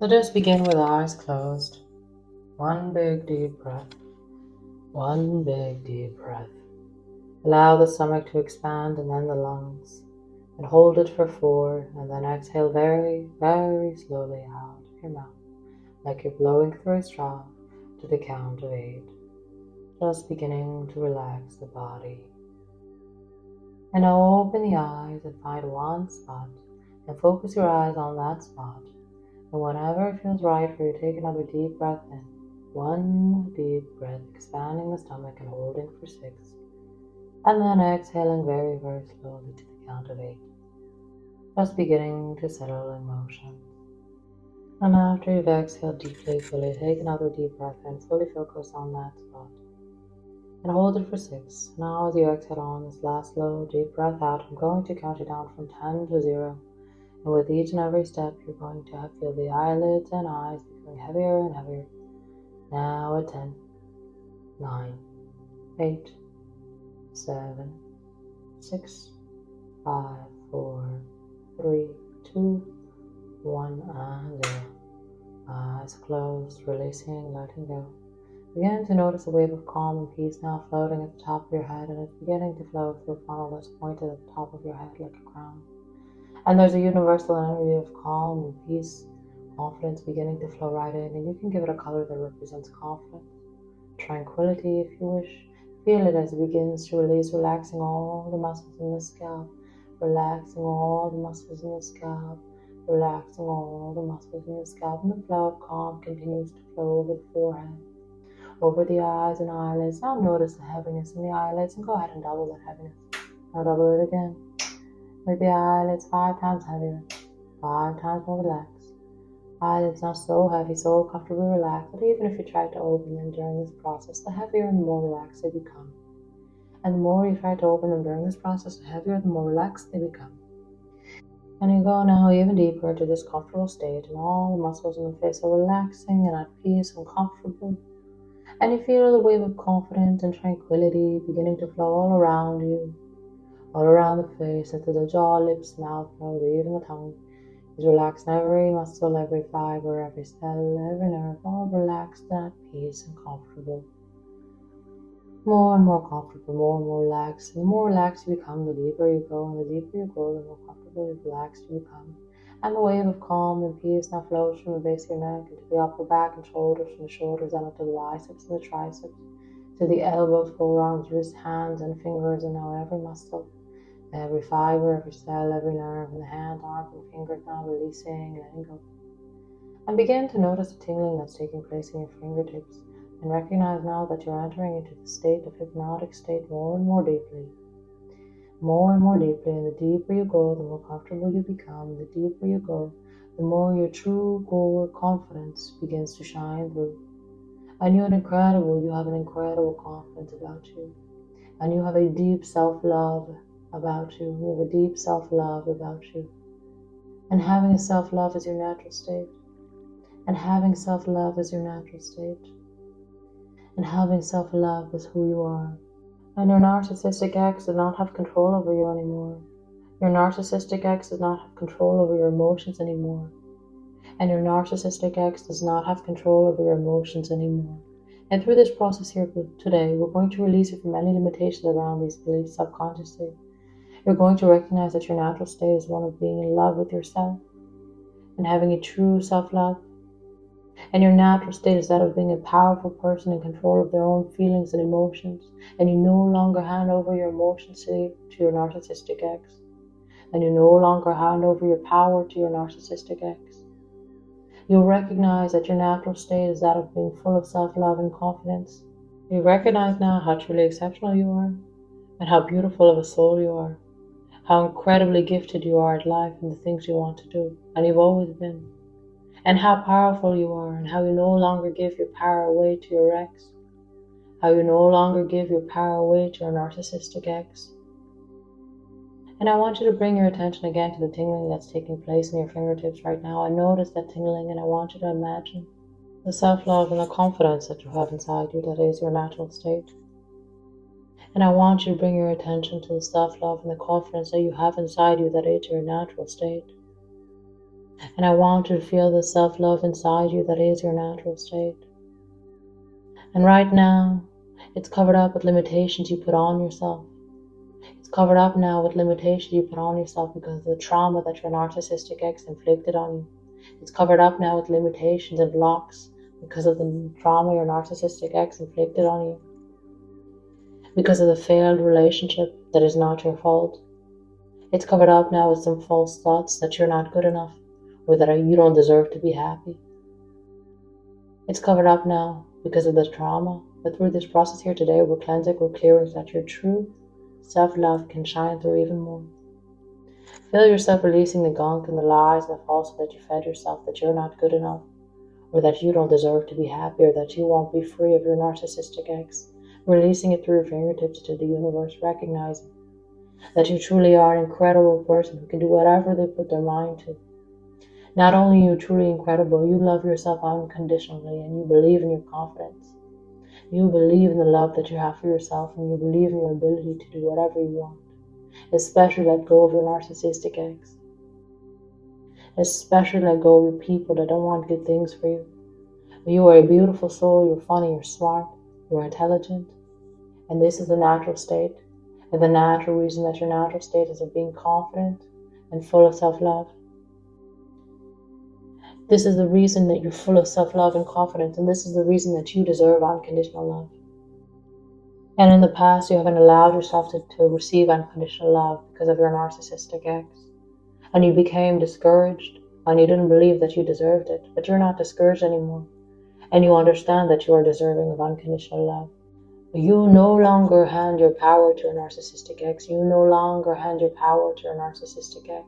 So just begin with eyes closed. One big deep breath. One big deep breath. Allow the stomach to expand and then the lungs. And hold it for 4, and then exhale very, very slowly out of your mouth, like you're blowing through a straw, to the count of 8. Just beginning to relax the body. And now open the eyes and find one spot, and focus your eyes on that spot. And whenever it feels right for you, take another deep breath in. One deep breath, expanding the stomach and holding for 6. And then exhaling very, very slowly to the count of 8. Just beginning to settle in motion. And after you've exhaled deeply, fully, take another deep breath in, fully focus on that spot. And hold it for 6. Now as you exhale on this last slow, deep breath out, I'm going to count you down from 10 to 0. And with each and every step, you're going to feel the eyelids and eyes becoming heavier and heavier. Now at 10, 9, 8, 7, 6, 5, 4, 3, 2, 1, and 0. Eyes closed, releasing, letting go. Begin to notice a wave of calm and peace now floating at the top of your head, and it's beginning to flow through a funnel that's pointed at the top of your head like a crown. And there's a universal energy of calm and peace, confidence beginning to flow right in, and you can give it a color that represents confidence, tranquility if you wish. Feel it as it begins to release, relaxing all the muscles in the scalp, relaxing all the muscles in the scalp, relaxing all the muscles in the scalp, and the flow of calm continues to flow over the forehead, over the eyes and eyelids. Now notice the heaviness in the eyelids, and go ahead and double that heaviness. Now double it again. Make the eyelids 5 times heavier, 5 times more relaxed. Eyelids now so heavy, so comfortably relaxed that even if you try to open them during this process, the heavier and the more relaxed they become. And the more you try to open them during this process, the heavier and the more relaxed they become. And you go now even deeper into this comfortable state, and all the muscles in the face are relaxing and at peace and comfortable. And you feel the wave of confidence and tranquility beginning to flow all around you, all around the face, into the jaw, lips, mouth, nose, even the tongue. Is relaxed in every muscle, every fiber, every cell, every nerve, all relaxed and at peace and comfortable. More and more comfortable, more and more relaxed. And the more relaxed you become, the deeper you go, and the deeper you go, the more comfortable and relaxed you become. And the wave of calm and peace now flows from the base of your neck into the upper back and shoulders, from the shoulders down to the biceps and the triceps, to the elbows, forearms, wrists, hands, and fingers, and now every muscle, every fiber, every cell, every nerve in the hand, arms, and fingers now releasing and letting go. And begin to notice the tingling that's taking place in your fingertips, and recognize now that you're entering into the state of hypnotic state more and more deeply. More and more deeply, and the deeper you go, the more comfortable you become. The deeper you go, the more your true core confidence begins to shine through. And you have an incredible confidence about you. And you have a deep self-love about you. You have a deep self-love about you. And having a self-love is your natural state. And having self-love is your natural state. And having self-love is who you are. And your narcissistic ex does not have control over you anymore. Your narcissistic ex does not have control over your emotions anymore. And your narcissistic ex does not have control over your emotions anymore. And through this process here today, we're going to release you from any limitations around these beliefs subconsciously. You're going to recognize that your natural state is one of being in love with yourself and having a true self-love. And your natural state is that of being a powerful person in control of their own feelings and emotions. And you no longer hand over your emotions to your narcissistic ex. And you no longer hand over your power to your narcissistic ex. You'll recognize that your natural state is that of being full of self-love and confidence. You recognize now how truly exceptional you are, and how beautiful of a soul you are, how incredibly gifted you are at life and the things you want to do, and you've always been. And how powerful you are, and how you no longer give your power away to your ex. How you no longer give your power away to your narcissistic ex. And I want you to bring your attention again to the tingling that's taking place in your fingertips right now. And notice that tingling, and I want you to imagine the self-love and the confidence that you have inside you that is your natural state. And I want you to bring your attention to the self-love and the confidence that you have inside you that is your natural state. And I want you to feel the self-love inside you that is your natural state. And right now, it's covered up with limitations you put on yourself. It's covered up now with limitations you put on yourself because of the trauma that your narcissistic ex inflicted on you. It's covered up now with limitations and blocks because of the trauma your narcissistic ex inflicted on you. Because of the failed relationship that is not your fault. It's covered up now with some false thoughts that you're not good enough or that you don't deserve to be happy. It's covered up now because of the trauma. But through this process here today, we're cleansing, we're clearing so that your true self-love can shine through even more. Feel yourself releasing the gunk and the lies and the falsehood that you fed yourself, that you're not good enough, or that you don't deserve to be happy, or that you won't be free of your narcissistic ex. Releasing it through your fingertips to the universe, recognizing that you truly are an incredible person who can do whatever they put their mind to. Not only are you truly incredible, you love yourself unconditionally and you believe in your confidence. You believe in the love that you have for yourself and you believe in your ability to do whatever you want. Especially let go of your narcissistic ex. Especially let go of the people that don't want good things for you. You are a beautiful soul, you're funny, you're smart, you're intelligent. And this is the natural state. And the natural reason that your natural state is of being confident and full of self-love. This is the reason that you're full of self-love and confidence. And this is the reason that you deserve unconditional love. And in the past, you haven't allowed yourself to receive unconditional love because of your narcissistic ex. And you became discouraged and you didn't believe that you deserved it. But you're not discouraged anymore. And you understand that you are deserving of unconditional love. You no longer hand your power to your narcissistic ex. You no longer hand your power to your narcissistic ex.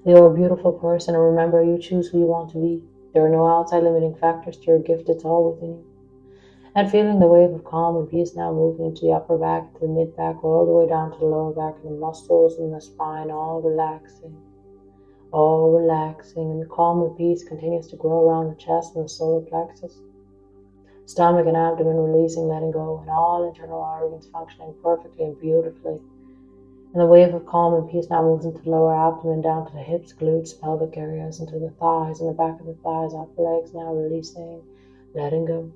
You're a beautiful person, and remember, you choose who you want to be. There are no outside limiting factors to your gift. It's all within you. And feeling the wave of calm and peace now moving into the upper back, to the mid back, all the way down to the lower back, and the muscles and the spine, all relaxing. All relaxing, and the calm and peace continues to grow around the chest and the solar plexus. Stomach and abdomen releasing, letting go, and all internal organs functioning perfectly and beautifully. And the wave of calm and peace now moves into the lower abdomen, down to the hips, glutes, pelvic areas, into the thighs, and the back of the thighs, upper legs now releasing, letting go.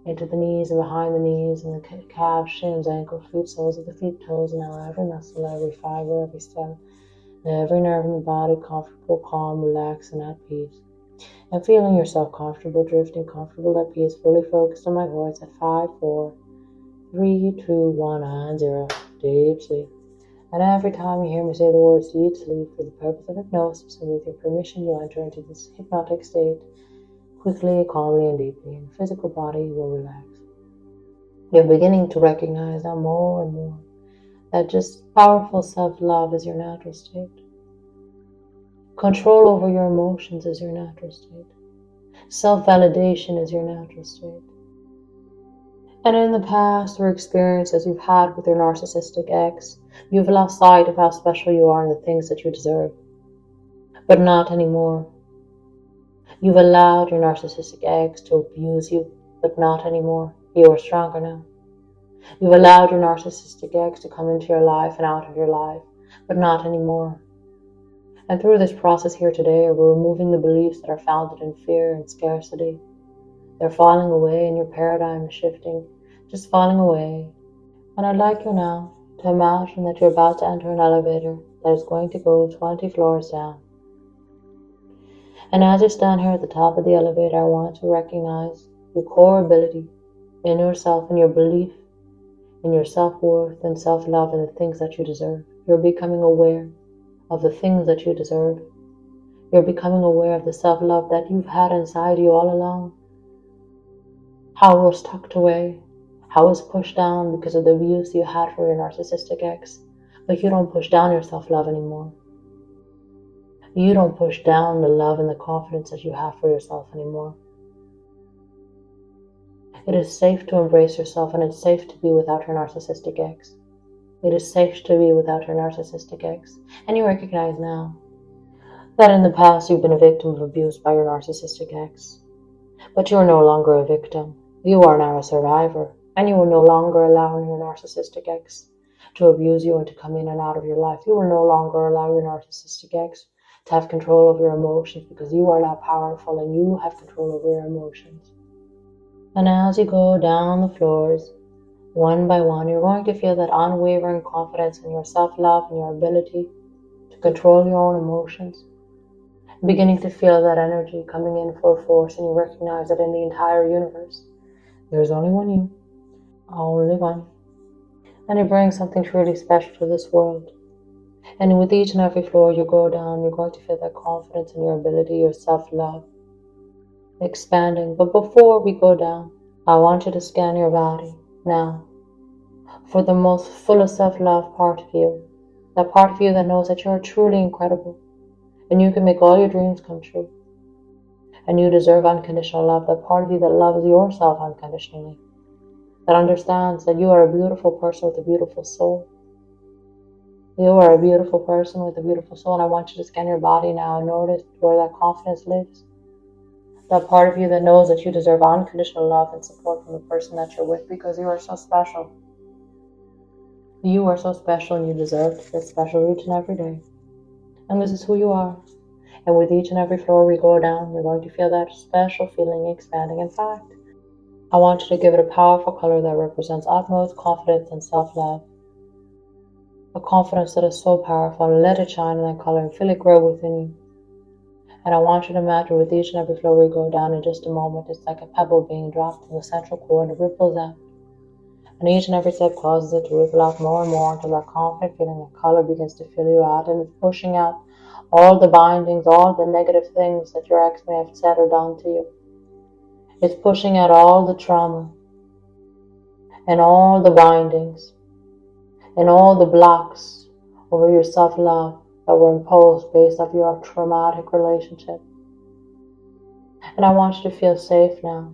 Into the knees and behind the knees, and the calves, shins, ankles, feet, soles of the feet, toes, and now every muscle, every fiber, every cell, every nerve in the body, comfortable, calm, relaxed, and at peace. And feeling yourself comfortable, drifting, comfortable, at peace, fully focused on my voice at 5, 4, 3, 2, 1, and 0. Deep sleep. And every time you hear me say the words deep sleep for the purpose of hypnosis, and with your permission, you enter into this hypnotic state quickly, calmly, and deeply. And the physical body will relax. You're beginning to recognize now more and more that just powerful self-love is your natural state. Control over your emotions is your natural state. Self-validation is your natural state. And in the past or experiences you've had with your narcissistic ex, you've lost sight of how special you are and the things that you deserve. But not anymore. You've allowed your narcissistic ex to abuse you, but not anymore. You are stronger now. You've allowed your narcissistic ex to come into your life and out of your life, but not anymore. And through this process here today, we're removing the beliefs that are founded in fear and scarcity. They're falling away and your paradigm is shifting, just falling away. And I'd like you now to imagine that you're about to enter an elevator that is going to go 20 floors down. And as you stand here at the top of the elevator, I want to recognize your core ability in yourself and your belief in your self-worth and self-love and the things that you deserve. You're becoming aware of the things that you deserve. You're becoming aware of the self-love that you've had inside you all along. How it was tucked away, how it was pushed down because of the abuse you had for your narcissistic ex. But you don't push down your self-love anymore. You don't push down the love and the confidence that you have for yourself anymore. It is safe to embrace yourself, and it's safe to be without your narcissistic ex. It is safe to be without your narcissistic ex. And you recognize now that in the past you've been a victim of abuse by your narcissistic ex. But you are no longer a victim. You are now a survivor. And you will no longer allow your narcissistic ex to abuse you and to come in and out of your life. You will no longer allow your narcissistic ex to have control of your emotions, because you are now powerful and you have control over your emotions. And as you go down the floors, one by one, you're going to feel that unwavering confidence in your self-love and your ability to control your own emotions. Beginning to feel that energy coming in full force, and you recognize that in the entire universe, there's only one you, only one. And you bring something truly special to this world. And with each and every floor you go down, you're going to feel that confidence in your ability, your self-love, expanding. But before we go down, I want you to scan your body now for the most fullest self-love part of you. That part of you that knows that you're truly incredible and you can make all your dreams come true. And you deserve unconditional love. That part of you that loves yourself unconditionally. That understands that you are a beautiful person with a beautiful soul. You are a beautiful person with a beautiful soul. And I want you to scan your body now and notice where that confidence lives. That part of you that knows that you deserve unconditional love and support from the person that you're with, because you are so special. You are so special and you deserve to feel special each and every day. And this is who you are. And with each and every floor we go down, you're going to feel that special feeling expanding. In fact, I want you to give it a powerful color that represents utmost confidence and self-love. A confidence that is so powerful. Let it shine in that color and feel it grow within you. And I want you to imagine with each and every floor we go down in just a moment, it's like a pebble being dropped in the central core and it ripples out. And each and every step causes it to ripple out more and more until that confident feeling of color begins to fill you out, and it's pushing out all the bindings, all the negative things that your ex may have said or done to you. It's pushing out all the trauma and all the bindings and all the blocks over your self-love that were imposed based off your traumatic relationship. And I want you to feel safe now,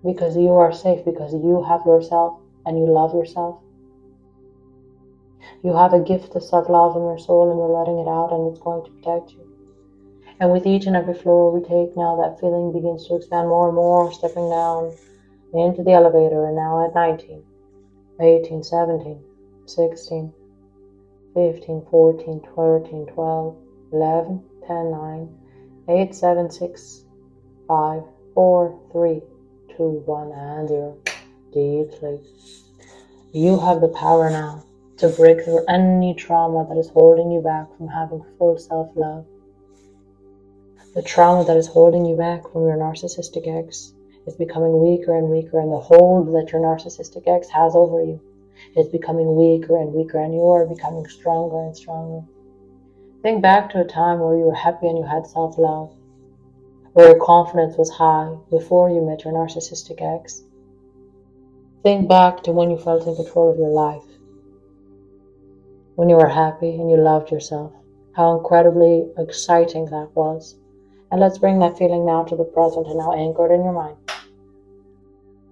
because you are safe, because you have yourself and you love yourself. You have a gift of self-love in your soul and you're letting it out, and it's going to protect you. And with each and every floor we take now, that feeling begins to expand more and more, stepping down into the elevator, and now at 19, 18, 17, 16, 15, 14, 13, 12, 11, 10, 9, 8, 7, 6, 5, 4, 3, 2, 1, and 0. Deep sleep. You have the power now to break through any trauma that is holding you back from having full self-love. The trauma that is holding you back from your narcissistic ex is becoming weaker and weaker, and the hold that your narcissistic ex has over you is becoming weaker and weaker, and you are becoming stronger and stronger. Think back to a time where you were happy and you had self-love, where your confidence was high before you met your narcissistic ex. Think back to when you felt in control of your life, when you were happy and you loved yourself. How incredibly exciting that was. And let's bring that feeling now to the present and now anchor it in your mind.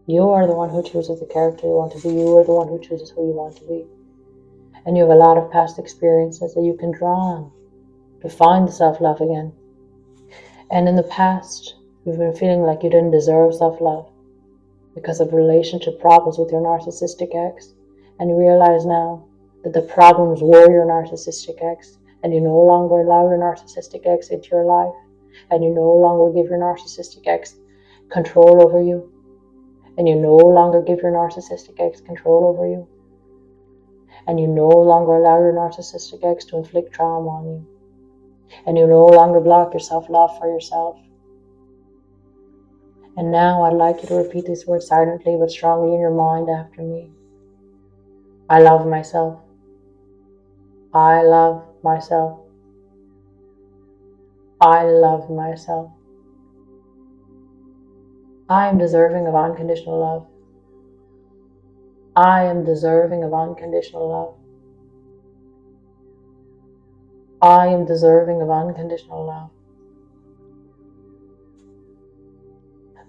You are the one who chooses the character you want to be. You are the one who chooses who you want to be. And you have a lot of past experiences that you can draw on to find the self-love again. And in the past, you've been feeling like you didn't deserve self-love because of relationship problems with your narcissistic ex. And you realize now that the problems were your narcissistic ex, and you no longer allow your narcissistic ex into your life, and you no longer give your narcissistic ex control over you, and you no longer give your narcissistic ex control over you, and you no longer allow your narcissistic ex to inflict trauma on you, and you no longer block your self-love for yourself. And now I'd like you to repeat these words silently but strongly in your mind after me. I love myself. I love myself. I love myself. I am deserving of unconditional love. I am deserving of unconditional love. I am deserving of unconditional love.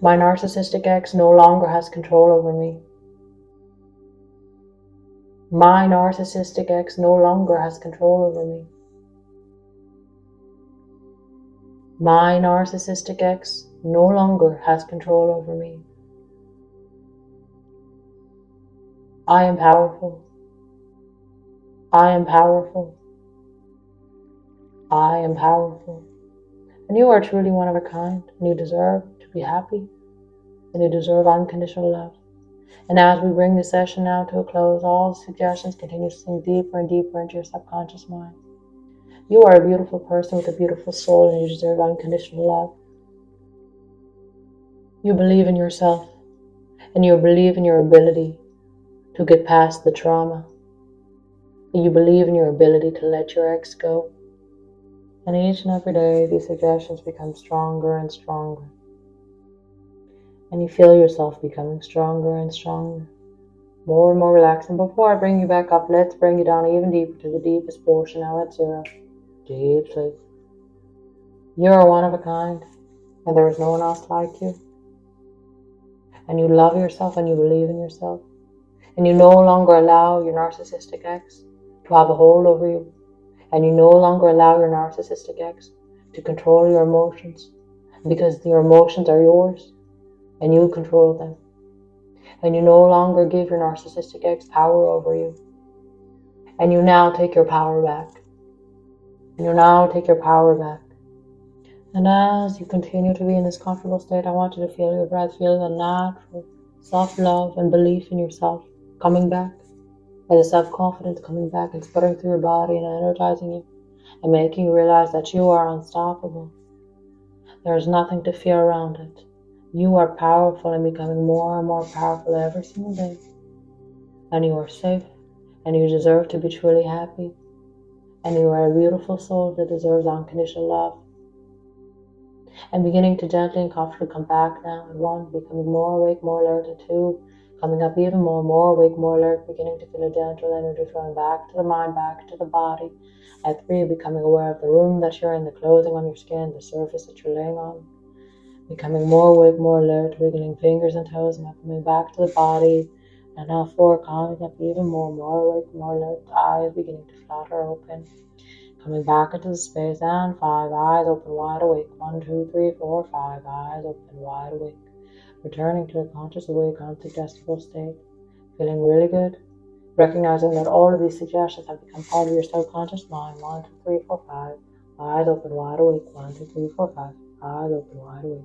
My narcissistic ex no longer has control over me. My narcissistic ex no longer has control over me. My narcissistic ex no longer has control over me. I am powerful. I am powerful. I am powerful. And you are truly one of a kind, and you deserve to be happy, and you deserve unconditional love. And as we bring the session now to a close, all the suggestions continue to sink deeper and deeper into your subconscious mind. You are a beautiful person with a beautiful soul, and you deserve unconditional love. You believe in yourself, and you believe in your ability to get past the trauma. And you believe in your ability to let your ex go. And each and every day, these suggestions become stronger and stronger. And you feel yourself becoming stronger and stronger, more and more relaxed. And before I bring you back up, let's bring you down even deeper to the deepest portion now at 0. Deep sleep. You are one of a kind, and there is no one else like you. And you love yourself, and you believe in yourself. And you no longer allow your narcissistic ex to have a hold over you. And you no longer allow your narcissistic ex to control your emotions, because your emotions are yours, and you control them. And you no longer give your narcissistic ex power over you. And you now take your power back. And you now take your power back. And as you continue to be in this comfortable state, I want you to feel your breath, feel the natural self-love and belief in yourself coming back, and the self-confidence coming back and sputtering through your body and energizing you and making you realize that you are unstoppable. There is nothing to fear around it. You are powerful and becoming more and more powerful every single day. And you are safe, and you deserve to be truly happy. And you are a beautiful soul that deserves unconditional love. And beginning to gently and comfortably come back now at 1, becoming more awake, more alert, at 2, coming up even more awake, more alert, beginning to feel a gentle energy flowing back to the mind, back to the body. At 3, becoming aware of the room that you're in, the clothing on your skin, the surface that you're laying on. Becoming more awake, more alert, wiggling fingers and toes, and coming back to the body. And now 4, coming up even more awake, more alert, eyes beginning to flutter open. Coming back into the space, and 5, eyes open wide awake. 1, 2, 3, 4, 5, eyes open wide awake. Returning to a conscious awake, unsuggestible state. Feeling really good. Recognizing that all of these suggestions have become part of your subconscious mind. 1, 2, 3, 4, 5, eyes open wide awake. 1, 2, 3, 4, 5, eyes open wide awake.